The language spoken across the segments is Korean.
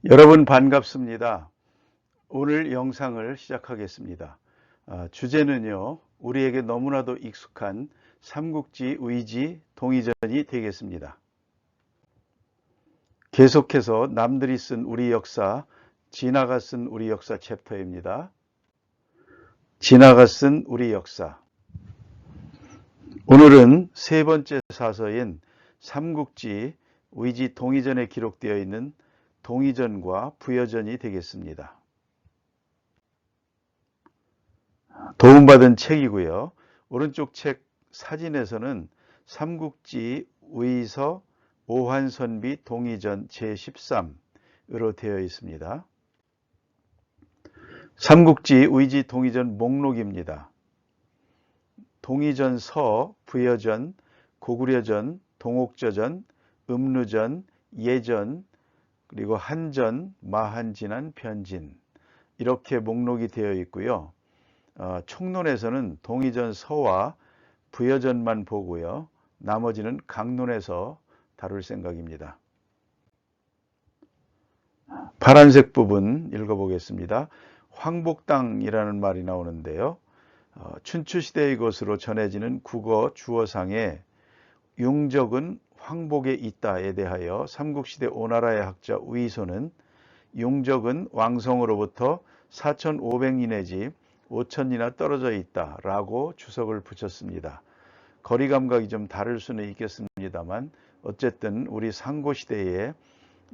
여러분 반갑습니다. 오늘 영상을 시작하겠습니다. 주제는요, 우리에게 너무나도 익숙한 삼국지 의지 동의전이 되겠습니다. 계속해서 남들이 쓴 우리 역사, 진화가 쓴 우리 역사 챕터입니다. 진화가 쓴 우리 역사. 오늘은 세 번째 사서인 삼국지 의지 동의전에 기록되어 있는 동의전과 부여전이 되겠습니다. 도움받은 책이고요. 오른쪽 책 사진에서는 삼국지 의서 오환선비 동의전 제13으로 되어 있습니다. 삼국지 의지 동의전 목록입니다. 동의전 서, 부여전, 고구려전, 동옥저전, 음루전, 예전, 그리고 한전, 마한진한, 변진 이렇게 목록이 되어 있고요. 총론에서는 동의전 서와 부여전만 보고요. 나머지는 강론에서 다룰 생각입니다. 파란색 부분 읽어보겠습니다. 황복당이라는 말이 나오는데요. 춘추시대의 것으로 전해지는 국어 주어상에 용적은 황복에 있다에 대하여 삼국시대 오나라의 학자 우이소는 용적은 왕성으로부터 4,500리 내지 5,000리나 떨어져 있다라고 주석을 붙였습니다. 거리 감각이 좀 다를 수는 있겠습니다만 어쨌든 우리 상고시대에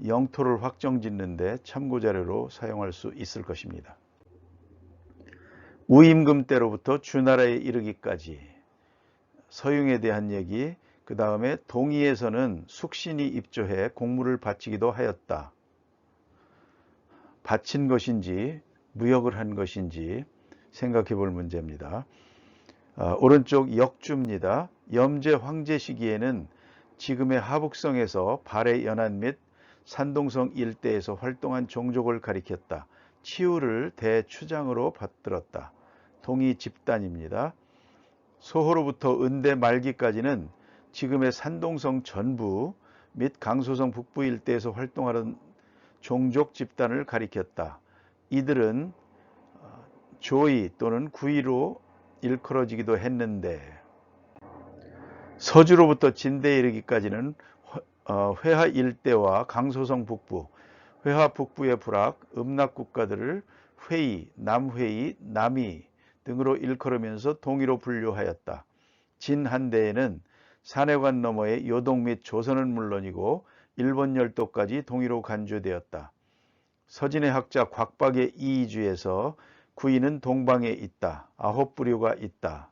영토를 확정짓는 데 참고자료로 사용할 수 있을 것입니다. 우임금 때로부터 주나라에 이르기까지 서융에 대한 얘기, 그 다음에 동의에서는 숙신이 입조해 공물을 바치기도 하였다. 바친 것인지 무역을 한 것인지 생각해 볼 문제입니다. 오른쪽 역주입니다. 염제 황제 시기에는 지금의 하북성에서 발해 연안 및 산동성 일대에서 활동한 종족을 가리켰다. 치우를 대추장으로 받들었다. 동의 집단입니다. 소호로부터 은대 말기까지는 지금의 산동성 전부 및 강소성 북부 일대에서 활동하는 종족 집단을 가리켰다. 이들은 조의 또는 구의로 일컬어지기도 했는데 서주로부터 진대에 이르기까지는 회하 일대와 강소성 북부, 회하 북부의 부락, 음락 국가들을 회의, 남회의, 남의 등으로 일컬으면서 동의로 분류하였다. 진한대에는 산해관 너머의 요동 및 조선은 물론이고 일본 열도까지 동의로 간주되었다. 서진의 학자 곽박의 이의주에서 구이는 동방에 있다. 9부류가 있다.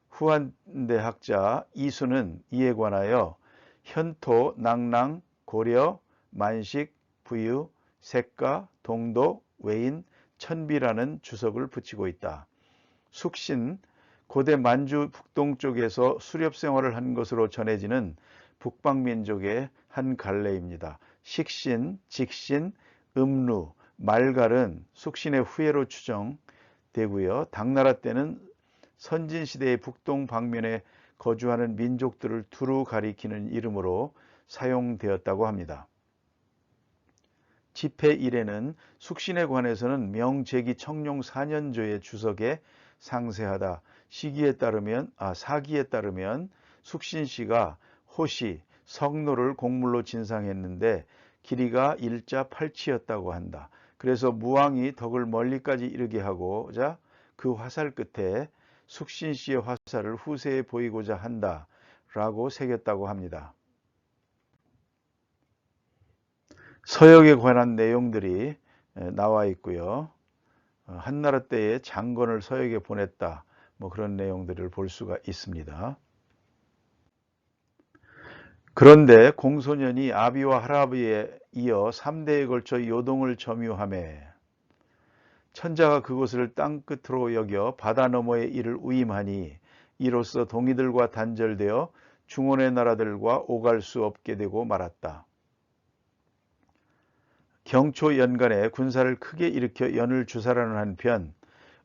후한대 학자 이수는 이에 관하여 현토, 낭랑, 고려, 만식, 부유, 색가, 동도, 외인, 천비라는 주석을 붙이고 있다. 숙신, 고대 만주 북동쪽에서 수렵 생활을 한 것으로 전해지는 북방민족의 한 갈래입니다. 식신, 직신, 음루, 말갈은 숙신의 후예로 추정되고요. 당나라 때는 선진시대의 북동 방면에 거주하는 민족들을 두루 가리키는 이름으로 사용되었다고 합니다. 집회 1에는 숙신에 관해서는 명제기 청룡 4년조의 주석에 상세하다. 사기에 따르면 숙신씨가 호시, 성노를 공물로 진상했는데 길이가 일자 8치였다고 한다. 그래서 무왕이 덕을 멀리까지 이르게 하고자 그 화살 끝에 숙신씨의 화살을 후세에 보이고자 한다라고 새겼다고 합니다. 서역에 관한 내용들이 나와 있고요. 한나라 때에 장건을 서역에 보냈다. 그런 내용들을 볼 수가 있습니다. 그런데 공소년이 아비와 할아비에 이어 3대에 걸쳐 요동을 점유하매 천자가 그곳을 땅끝으로 여겨 바다 너머의 이를 우임하니 이로써 동이들과 단절되어 중원의 나라들과 오갈 수 없게 되고 말았다. 경초 연간에 군사를 크게 일으켜 연을 주사라는 한편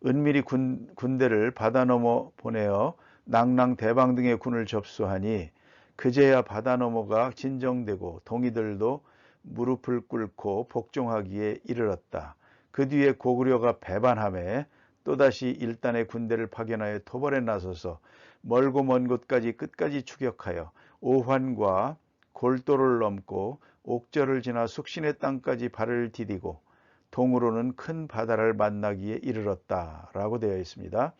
은밀히 군대를 바다 넘어 보내어 낭랑 대방 등의 군을 접수하니 그제야 바다 넘어가 진정되고 동이들도 무릎을 꿇고 복종하기에 이르렀다. 그 뒤에 고구려가 배반함에 또다시 일단의 군대를 파견하여 토벌에 나서서 멀고 먼 곳까지 끝까지 추격하여 오환과 골도를 넘고 옥저를 지나 숙신의 땅까지 발을 디디고 동으로는 큰 바다를 만나기에 이르렀다라고 되어 있습니다.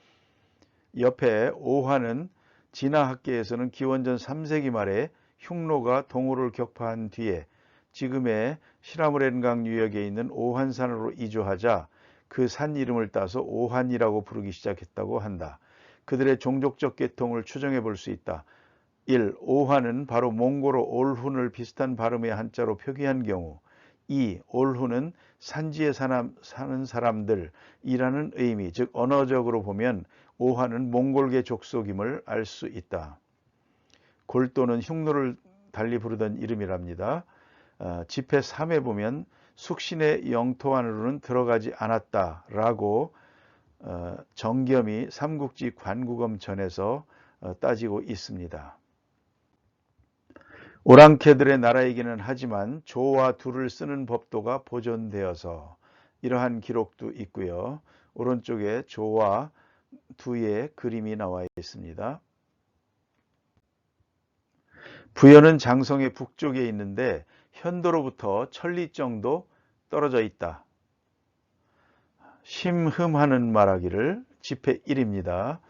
옆에 오환은 진화학계에서는 기원전 3세기 말에 흉노가 동호를 격파한 뒤에 지금의 시라무렌강 유역에 있는 오한산으로 이주하자 그 산 이름을 따서 오한이라고 부르기 시작했다고 한다. 그들의 종족적 계통을 추정해 볼 수 있다. 1. 오한은 바로 몽고로 올훈을 비슷한 발음의 한자로 표기한 경우 2. 올훈은 산지에 사는 사람들이라는 의미, 즉 언어적으로 보면 오한은 몽골계 족속임을 알 수 있다. 골도는 흉노를 달리 부르던 이름이랍니다. 집회 3에 보면 숙신의 영토 안으로는 들어가지 않았다라고 정겸이 삼국지 관국엄 전에서 따지고 있습니다. 오랑캐들의 나라이기는 하지만 조와 두를 쓰는 법도가 보존되어서 이러한 기록도 있고요. 오른쪽에 조와 두의 그림이 나와 있습니다. 부여는 장성의 북쪽에 있는데 현도로부터 천리 정도 떨어져 있다. 심흠하는 말하기를 집회 1입니다.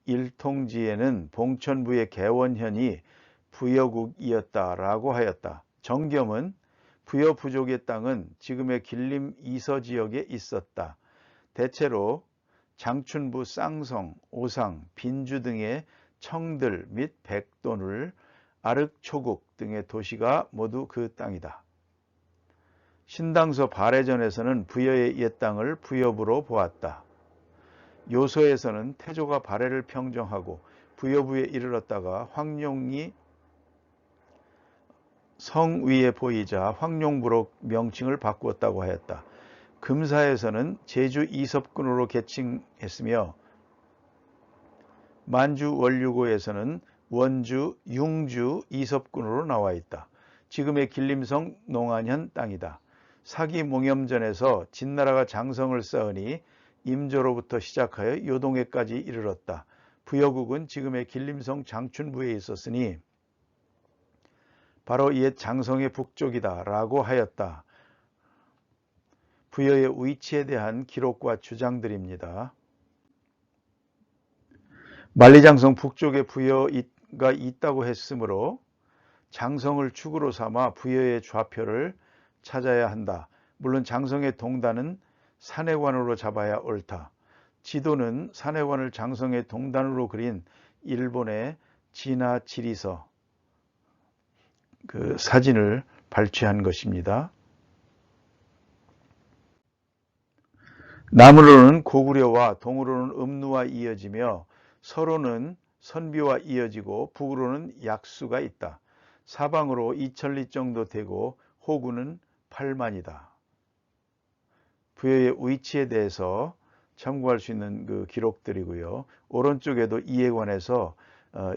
대청일통지에는 봉천부의 개원현이 부여국이었다라고 하였다. 정겸은 부여 부족의 땅은 지금의 길림 이서 지역에 있었다. 대체로 장춘부 쌍성, 오상, 빈주 등의 청들 및 백돈을 아륵초국 등의 도시가 모두 그 땅이다. 신당서 발해전에서는 부여의 옛 땅을 부여부로 보았다. 요서에서는 태조가 발해를 평정하고 부여부에 이르렀다가 황룡이 성 위에 보이자 황룡부로 명칭을 바꾸었다고 하였다. 금사에서는 제주 이섭군으로 개칭했으며 만주 원류고에서는 원주, 융주, 이섭군으로 나와 있다. 지금의 길림성 농안현 땅이다. 사기몽염전에서 진나라가 장성을 쌓으니 임조로부터 시작하여 요동해까지 이르렀다. 부여국은 지금의 길림성 장춘부에 있었으니 바로 옛 장성의 북쪽이다 라고 하였다. 부여의 위치에 대한 기록과 주장들입니다. 만리장성 북쪽에 부여가 있다고 했으므로 장성을 축으로 삼아 부여의 좌표를 찾아야 한다. 물론 장성의 동단은 산해관으로 잡아야 옳다. 지도는 산해관을 장성의 동단으로 그린 일본의 진화 지리서 그 사진을 발췌한 것입니다. 남으로는 고구려와 동으로는 음루와 이어지며 서로는 선비와 이어지고 북으로는 약수가 있다. 사방으로 2천리 정도 되고 호구는 8만이다. 부여의 위치에 대해서 참고할 수 있는 그 기록들이고요. 오른쪽에도 이에 관해서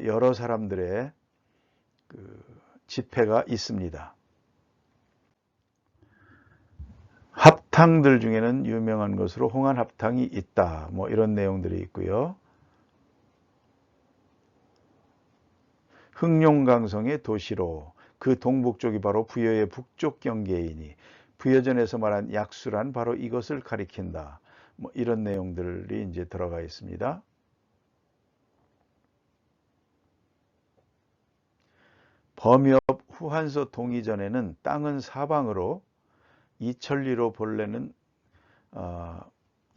여러 사람들의 그 집회가 있습니다. 합탕들 중에는 유명한 것으로 홍안합탕이 있다. 뭐 이런 내용들이 있고요. 흥룡강성의 도시로 그 동북쪽이 바로 부여의 북쪽 경계이니 부여전에서 말한 약수란 바로 이것을 가리킨다. 뭐 이런 내용들이 이제 들어가 있습니다. 범엽 후한서 동의전에는 땅은 사방으로 이천리로 본래는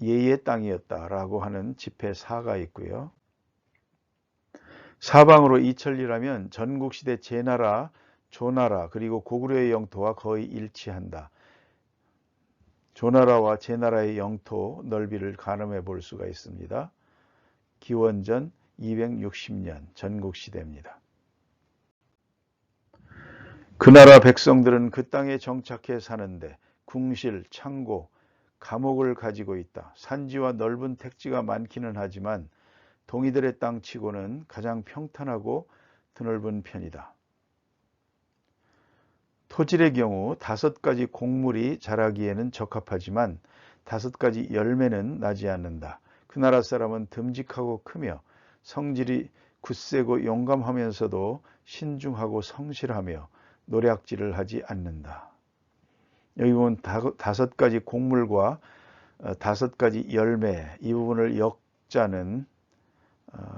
예의 땅이었다라고 하는 집회 4가 있고요. 사방으로 이천리라면 전국시대 제나라, 조나라 그리고 고구려의 영토와 거의 일치한다. 조나라와 제나라의 영토 넓이를 가늠해 볼 수가 있습니다. 기원전 260년 전국시대입니다. 그 나라 백성들은 그 땅에 정착해 사는데 궁실, 창고, 감옥을 가지고 있다. 산지와 넓은 택지가 많기는 하지만 동이들의 땅치고는 가장 평탄하고 드넓은 편이다. 토질의 경우 5가지 곡물이 자라기에는 적합하지만 5가지 열매는 나지 않는다. 그 나라 사람은 듬직하고 크며 성질이 굳세고 용감하면서도 신중하고 성실하며 노략질을 하지 않는다. 여기 보면 5가지 곡물과 5가지 열매, 이 부분을 역자는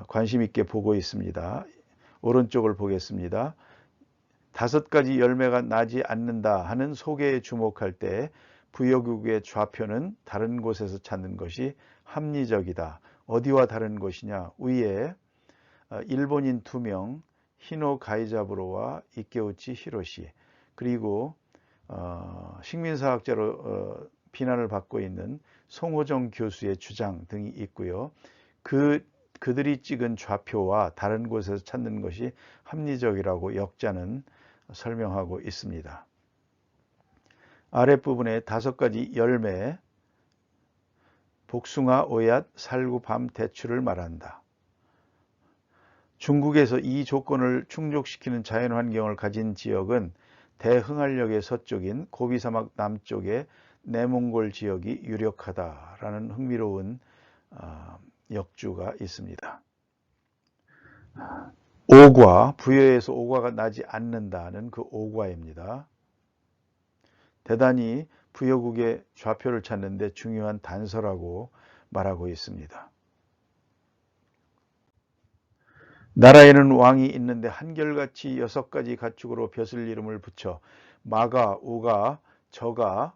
관심 있게 보고 있습니다. 오른쪽을 보겠습니다. 5가지 열매가 나지 않는다 하는 소개에 주목할 때 부여국의 좌표는 다른 곳에서 찾는 것이 합리적이다. 어디와 다른 곳이냐? 위에 일본인 2명, 히노 가이자부로와 이케우치 히로시, 그리고 식민사학자로 비난을 받고 있는 송호정 교수의 주장 등이 있고요. 그들이 찍은 좌표와 다른 곳에서 찾는 것이 합리적이라고 역자는 설명하고 있습니다. 아랫부분에 5가지 열매, 복숭아, 오얏, 살구, 밤, 대추를 말한다. 중국에서 이 조건을 충족시키는 자연환경을 가진 지역은 대흥할역의 서쪽인 고비사막 남쪽의 내몽골 지역이 유력하다라는 흥미로운 역주가 있습니다. 오과, 부여에서 오과가 나지 않는다는 그 오과입니다. 대단히 부여국의 좌표를 찾는 데 중요한 단서라고 말하고 있습니다. 나라에는 왕이 있는데 한결같이 6가지 가축으로 벼슬 이름을 붙여 마가, 우가, 저가,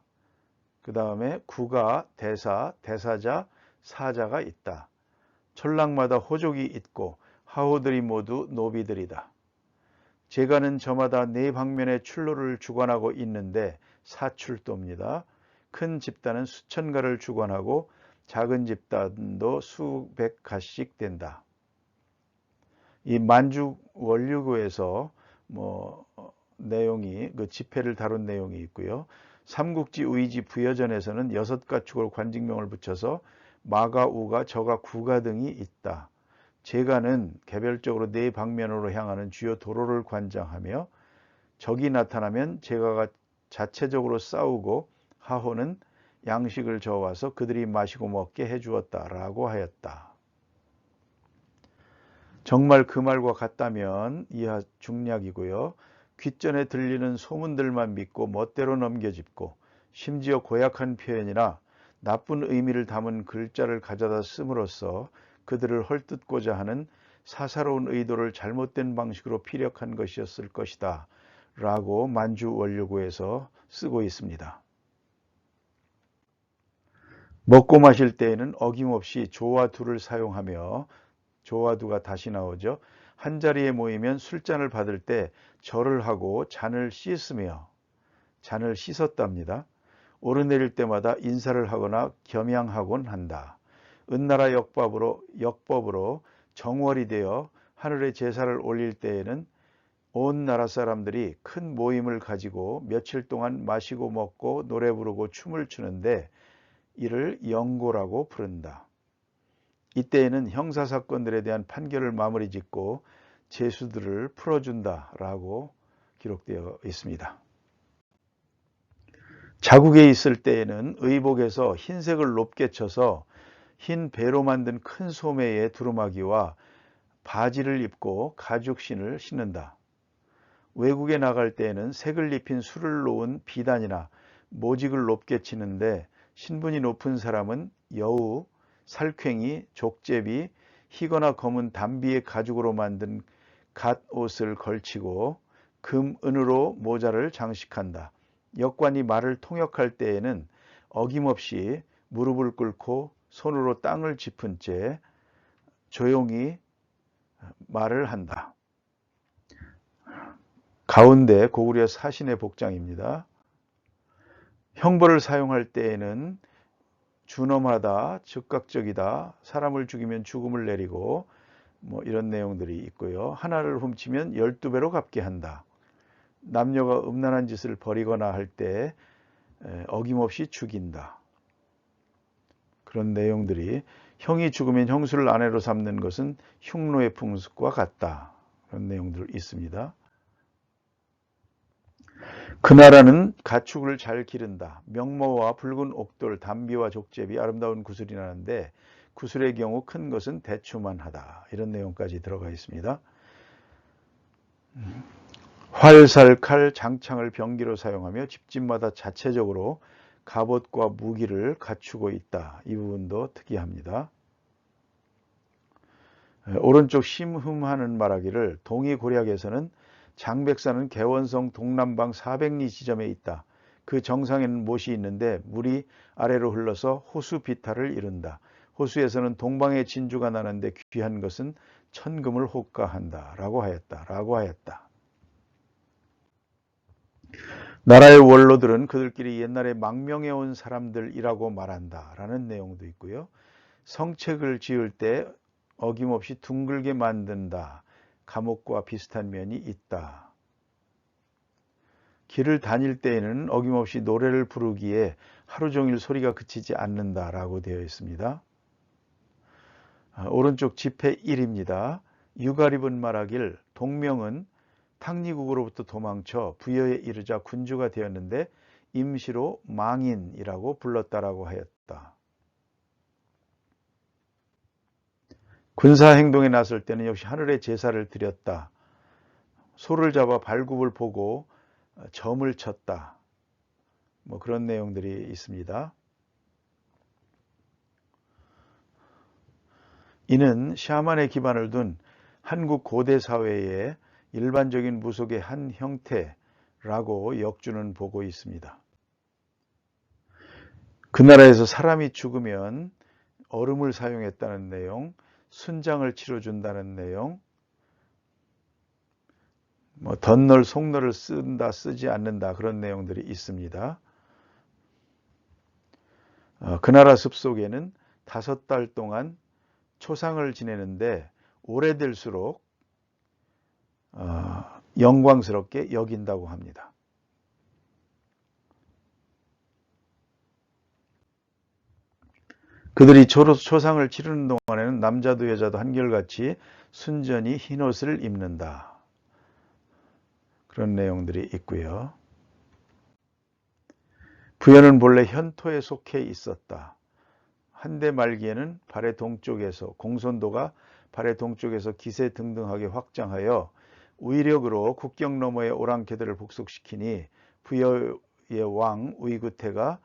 그 다음에 구가, 대사, 대사자, 사자가 있다. 촌락마다 호족이 있고 하호들이 모두 노비들이다. 제가는 저마다 4방면의 출로를 주관하고 있는데 사출도입니다. 큰 집단은 수천가를 주관하고 작은 집단도 수백 가씩 된다. 이 만주 원류구에서 내용이 그 집회를 다룬 내용이 있고요. 삼국지 의지 부여전에서는 6가축을 관직명을 붙여서 마가, 우가, 저가, 구가 등이 있다. 제가는 개별적으로 4방면으로 향하는 주요 도로를 관장하며 적이 나타나면 제가가 자체적으로 싸우고 하호는 양식을 저어와서 그들이 마시고 먹게 해주었다라고 하였다. 정말 그 말과 같다면 이하 중략이고요. 귓전에 들리는 소문들만 믿고 멋대로 넘겨짚고 심지어 고약한 표현이나 나쁜 의미를 담은 글자를 가져다 씀으로써 그들을 헐뜯고자 하는 사사로운 의도를 잘못된 방식으로 피력한 것이었을 것이다 라고 만주 원류구에서 쓰고 있습니다. 먹고 마실 때에는 어김없이 조와 두를 사용하며, 조와 두가 다시 나오죠. 한자리에 모이면 술잔을 받을 때 절을 하고 잔을 씻으며, 잔을 씻었답니다. 오르내릴 때마다 인사를 하거나 겸양하곤 한다. 은나라 역법으로 정월이 되어 하늘에 제사를 올릴 때에는 온 나라 사람들이 큰 모임을 가지고 며칠 동안 마시고 먹고 노래 부르고 춤을 추는데 이를 영고라고 부른다. 이때에는 형사사건들에 대한 판결을 마무리 짓고 죄수들을 풀어준다라고 기록되어 있습니다. 자국에 있을 때에는 의복에서 흰색을 높게 쳐서 흰 배로 만든 큰 소매에 두루마기와 바지를 입고 가죽신을 신는다. 외국에 나갈 때에는 색을 입힌 술을 놓은 비단이나 모직을 높게 치는데 신분이 높은 사람은 여우, 살쾡이, 족제비, 희거나 검은 담비의 가죽으로 만든 갓옷을 걸치고 금, 은으로 모자를 장식한다. 역관이 말을 통역할 때에는 어김없이 무릎을 꿇고 손으로 땅을 짚은 채 조용히 말을 한다. 가운데 고구려 사신의 복장입니다. 형벌을 사용할 때에는 준엄하다, 즉각적이다, 사람을 죽이면 죽음을 내리고 이런 내용들이 있고요. 하나를 훔치면 12배로 갚게 한다. 남녀가 음란한 짓을 벌이거나 할 때 어김없이 죽인다. 그런 내용들이, 형이 죽으면 형수를 아내로 삼는 것은 흉노의 풍습과 같다. 그런 내용들 있습니다. 그 나라는 가축을 잘 기른다. 명모와 붉은 옥돌, 담비와 족제비, 아름다운 구슬이 나는데 구슬의 경우 큰 것은 대추만 하다. 이런 내용까지 들어가 있습니다. 활, 살, 칼, 장창을 병기로 사용하며 집집마다 자체적으로 갑옷과 무기를 갖추고 있다. 이 부분도 특이합니다. 오른쪽 심흠하는 말하기를 동의고략에서는 장백산은 개원성 동남방 400리 지점에 있다. 그 정상에는 못이 있는데 물이 아래로 흘러서 호수 비탈을 이룬다. 호수에서는 동방의 진주가 나는데 귀한 것은 천금을 호가한다. 라고 하였다. 나라의 원로들은 그들끼리 옛날에 망명해온 사람들이라고 말한다. 라는 내용도 있고요. 성책을 지을 때 어김없이 둥글게 만든다. 감옥과 비슷한 면이 있다. 길을 다닐 때에는 어김없이 노래를 부르기에 하루 종일 소리가 그치지 않는다라고 되어 있습니다. 오른쪽 지폐 1입니다. 유가립은 말하길 동명은 탕리국으로부터 도망쳐 부여에 이르자 군주가 되었는데 임시로 망인이라고 불렀다라고 하였다. 군사행동에 나설 때는 역시 하늘에 제사를 드렸다. 소를 잡아 발굽을 보고 점을 쳤다. 뭐 그런 내용들이 있습니다. 이는 샤만의 기반을 둔 한국 고대 사회의 일반적인 무속의 한 형태라고 역주는 보고 있습니다. 그 나라에서 사람이 죽으면 얼음을 사용했다는 내용, 순장을 치러준다는 내용, 덧널, 속널을 쓴다, 쓰지 않는다 그런 내용들이 있습니다. 그 나라 습속에는 5달 동안 초상을 지내는데 오래될수록 영광스럽게 여긴다고 합니다. 그들이 초상을 치르는 동안에는 남자도 여자도 한결같이 순전히 흰옷을 입는다. 그런 내용들이 있고요. 부여는 본래 현토에 속해 있었다. 한대 말기에는 발의 동쪽에서 공손도가 발의 동쪽에서 기세등등하게 확장하여 우위력으로 국경 너머의 오랑캐들을 복속시키니 부여의 왕 우이구태가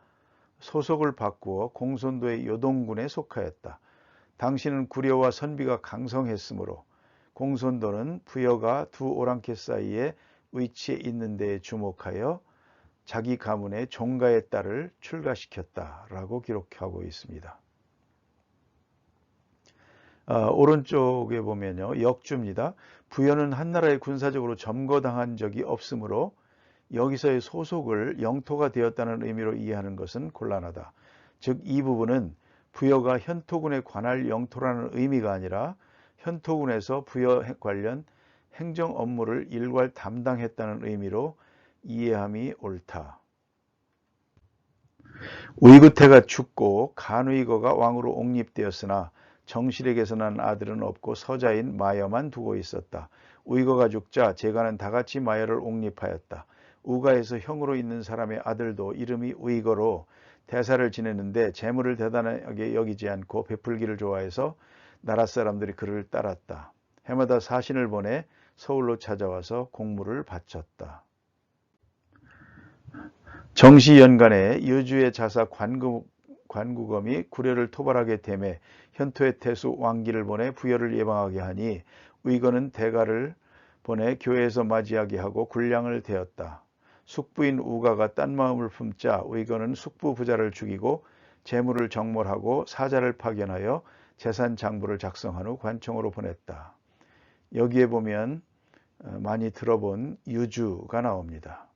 소속을 바꾸어 공손도의 요동군에 속하였다. 당시는 구려와 선비가 강성했으므로 공손도는 부여가 두 오랑캐 사이에 위치해 있는 데에 주목하여 자기 가문의 종가의 딸을 출가시켰다라고 기록하고 있습니다. 오른쪽에 보면요. 역주입니다. 부여는 한나라에 군사적으로 점거당한 적이 없으므로 여기서의 소속을 영토가 되었다는 의미로 이해하는 것은 곤란하다. 즉 이 부분은 부여가 현토군에 관할 영토라는 의미가 아니라 현토군에서 부여 관련 행정 업무를 일괄 담당했다는 의미로 이해함이 옳다. 우이구태가 죽고 간의거가 왕으로 옹립되었으나 정실에게서 난 아들은 없고 서자인 마여만 두고 있었다. 우이거가 죽자 제가는 다같이 마여를 옹립하였다. 우가에서 형으로 있는 사람의 아들도 이름이 우이거로 대사를 지내는데 재물을 대단하게 여기지 않고 베풀기를 좋아해서 나라 사람들이 그를 따랐다. 해마다 사신을 보내 서울로 찾아와서 공물을 바쳤다. 정시연간에 여주의 자사 관구검이 구려를 토벌하게 되매 현토의 태수 왕기를 보내 부여를 예방하게 하니 의거는 대가를 보내 교회에서 맞이하게 하고 군량을 대었다. 숙부인 우가가 딴 마음을 품자 의거는 숙부 부자를 죽이고 재물을 정몰하고 사자를 파견하여 재산 장부를 작성한 후 관청으로 보냈다. 여기에 보면 많이 들어본 유주가 나옵니다.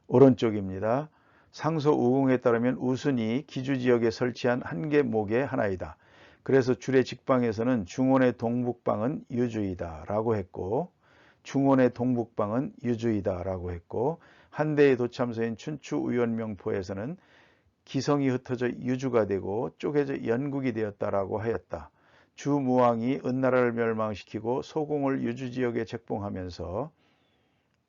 오른쪽입니다. 상서 우공에 따르면 우순이 기주지역에 설치한 한 개 목의 하나이다. 그래서 줄의 직방에서는 중원의 동북방은 유주이다 라고 했고 중원의 동북방은 유주이다 라고 했고 한대의 도참소인 춘추의원명포에서는 기성이 흩어져 유주가 되고 쪼개져 연국이 되었다라고 하였다. 주무왕이 은나라를 멸망시키고 소공을 유주지역에 책봉하면서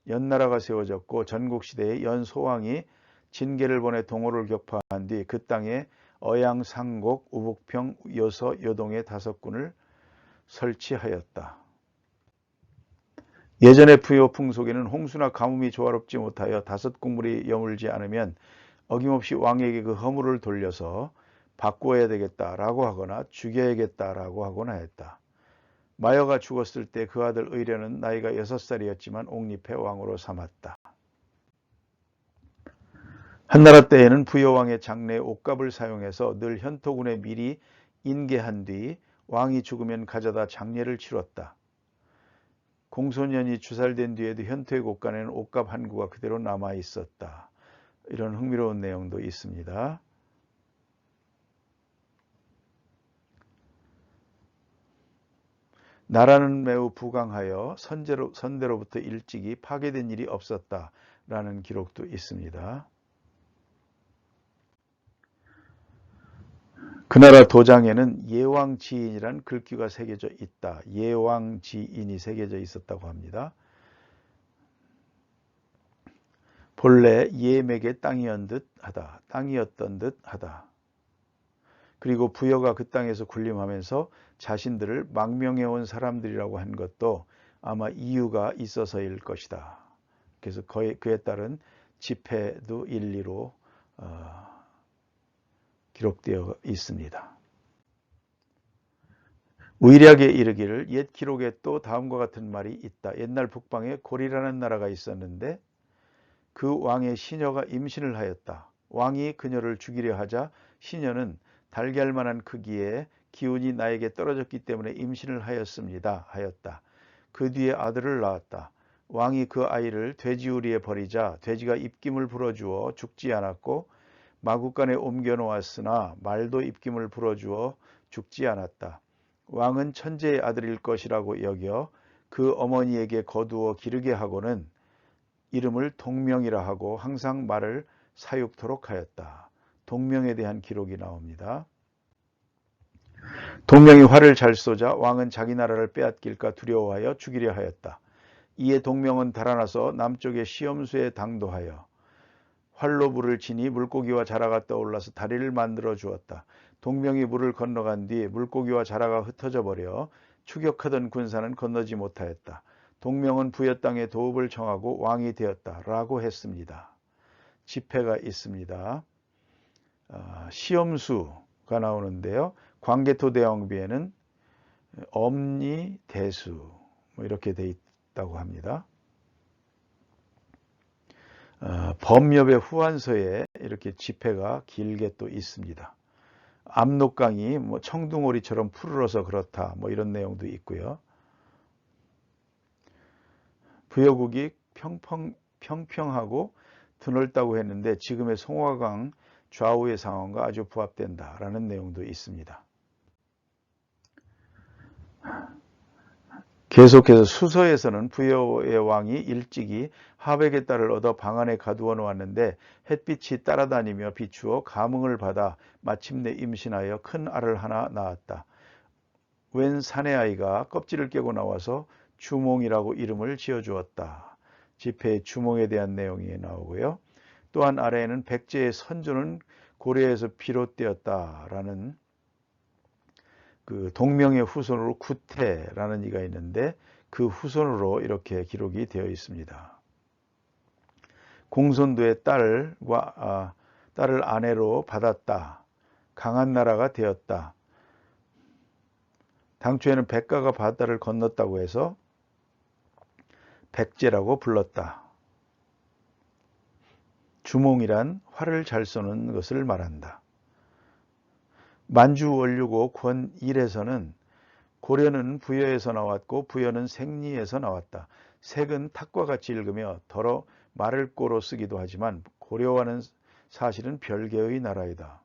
연나라가 세워졌고 전국시대에 연소왕이 진계를 보내 동호를 격파한 뒤 그 땅에 어양, 상곡, 우북평, 요서, 요동의 5군을 설치하였다. 예전의 부여 풍속에는 홍수나 가뭄이 조화롭지 못하여 5국물이 여물지 않으면 어김없이 왕에게 그 허물을 돌려서 바꾸어야 되겠다라고 하거나 죽여야겠다라고 하거나 했다. 마여가 죽었을 때 그 아들 의련은 나이가 6살이었지만 옥립해 왕으로 삼았다. 한나라 때에는 부여왕의 장래에 옷값을 사용해서 늘 현토군에 미리 인계한 뒤 왕이 죽으면 가져다 장례를 치렀다. 공소년이 추살된 뒤에도 현토의 곳간에는 옷값 한 구가 그대로 남아 있었다. 이런 흥미로운 내용도 있습니다. 나라는 매우 부강하여 선대로부터 일찍이 파괴된 일이 없었다라는 기록도 있습니다. 그 나라 도장에는 예왕지인이란 글귀가 새겨져 있다. 예왕지인이 새겨져 있었다고 합니다. 본래 예맥의 땅이었던 듯 하다. 그리고 부여가 그 땅에서 군림하면서 자신들을 망명해온 사람들이라고 한 것도 아마 이유가 있어서일 것이다. 그래서 그에 따른 집회도 일리로 기록되어 있습니다. 의략에 이르기를 옛 기록에 또 다음과 같은 말이 있다. 옛날 북방에 고리라는 나라가 있었는데 그 왕의 시녀가 임신을 하였다. 왕이 그녀를 죽이려 하자 시녀는 달걀만한 크기의 기운이 나에게 떨어졌기 때문에 임신을 하였다. 그 뒤에 아들을 낳았다. 왕이 그 아이를 돼지우리에 버리자 돼지가 입김을 불어주어 죽지 않았고 마구간에 옮겨 놓았으나 말도 입김을 불어주어 죽지 않았다. 왕은 천재의 아들일 것이라고 여겨 그 어머니에게 거두어 기르게 하고는 이름을 동명이라 하고 항상 말을 사육토록 하였다. 동명에 대한 기록이 나옵니다. 동명이 활을 잘 쏘자 왕은 자기 나라를 빼앗길까 두려워하여 죽이려 하였다. 이에 동명은 달아나서 남쪽의 시험수에 당도하여 활로 물을 지니 물고기와 자라가 떠올라서 다리를 만들어 주었다. 동명이 물을 건너간 뒤 물고기와 자라가 흩어져 버려 추격하던 군사는 건너지 못하였다. 동명은 부여 땅에 도읍을 청하고 왕이 되었다라고 했습니다. 지폐가 있습니다. 시험수가 나오는데요. 광개토대왕비에는 엄니대수 이렇게 돼 있다고 합니다. 범엽의 후한서에 이렇게 지폐가 길게 또 있습니다. 압록강이 청둥오리처럼 푸르러서 그렇다 이런 내용도 있고요. 부여국이 평평하고 드넓다고 했는데 지금의 송화강 좌우의 상황과 아주 부합된다라는 내용도 있습니다. 계속해서 수서에서는 부여의 왕이 일찍이 하백의 딸을 얻어 방 안에 가두어 놓았는데 햇빛이 따라다니며 비추어 감흥을 받아 마침내 임신하여 큰 알을 하나 낳았다. 웬 사내아이가 껍질을 깨고 나와서 주몽이라고 이름을 지어주었다. 지폐의 주몽에 대한 내용이 나오고요. 또한 아래에는 백제의 선조는 고려에서 비롯되었다라는 그 동명의 후손으로 구태라는 이가 있는데 그 후손으로 이렇게 기록이 되어 있습니다. 공손도의 딸을 아내로 받았다. 강한 나라가 되었다. 당초에는 백가가 바다를 건넜다고 해서 백제라고 불렀다. 주몽이란 활을 잘 쏘는 것을 말한다. 만주원류고 권일에서는 고려는 부여에서 나왔고 부여는 생리에서 나왔다. 색은 탁과 같이 읽으며 더러 마를 꼬로 쓰기도 하지만 고려와는 사실은 별개의 나라이다.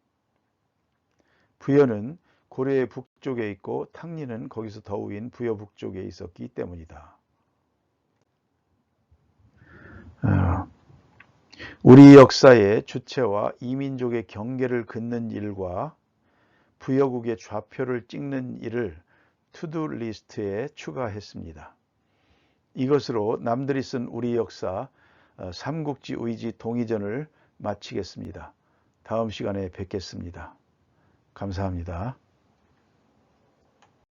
부여는 고려의 북쪽에 있고 탕리는 거기서 더 위인 부여 북쪽에 있었기 때문이다. 우리 역사의 주체와 이민족의 경계를 긋는 일과 부여국의 좌표를 찍는 일을 투두 리스트에 추가했습니다. 이것으로 남들이 쓴 우리 역사 삼국지 의지 동의전을 마치겠습니다. 다음 시간에 뵙겠습니다. 감사합니다.